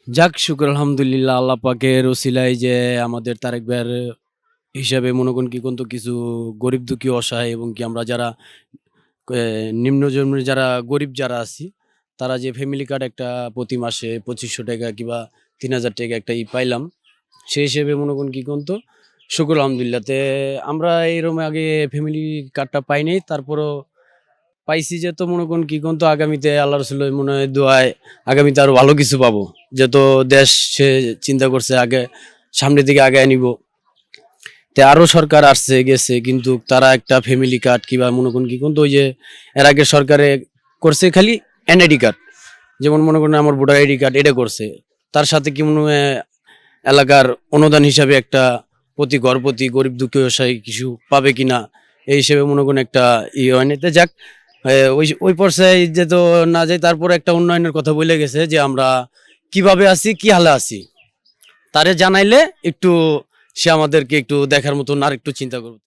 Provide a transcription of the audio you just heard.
যাক শুকর আলহামদুলিল্লাহ আল্লাহ পাকের ওসিলায় যে আমাদের তারেক ভাইয়ের হিসাবে মনে করেন কি কিন্তু কিছু গরিব দুঃখী অসহায় এবং কি আমরা যারা নিম্ন জন্মের যারা গরিব যারা আছি তারা যে ফ্যামিলি কার্ড একটা প্রতি মাসে ২৫০০ টাকা কিংবা ৩,০০০ টাকা একটা পাইলাম সেই হিসেবে মনে করেন কি কিন্তু শুকর আলহামদুলিল্লাহ তে আমরা এরকম আগে ফ্যামিলি কার্ডটা পাইনি তারপরও পাইছি যে তো মনে করেন কি কিন্তু আগামীতে আল্লাহ রসুলের মনে হয় দোয়ায় আগামীতে আরো ভালো কিছু পাবো যেহেতু দেশ সে চিন্তা করছে আগে সামনের দিকে আগায় নিব তে আরো সরকার আসছে গেছে কিন্তু তারা একটা ফ্যামিলি কার্ড কিংবা মনে করেন কি কিন্তু ওই যে এর আগে সরকারে করছে খালি এনআইডি কার্ড যেমন মনে করেন আমার ভোটার আইডি কার্ড এটা করছে তার সাথে কি মনে হয় এলাকার অনুদান হিসাবে একটা প্রতি ঘর প্রতি গরিব দুঃখী অসহায় কিছু পাবে কিনা এই হিসেবে মনে করেন একটা হয়নি তে যাক ওই ওই পর্যায়ে যে তো না যায় তারপরে একটা উন্নয়নের কথা বলে গেছে যে আমরা কিভাবে আছি কি হালে আছি তারে জানাইলে একটু সে আমাদেরকে একটু দেখার মতন আর একটু চিন্তা করবে।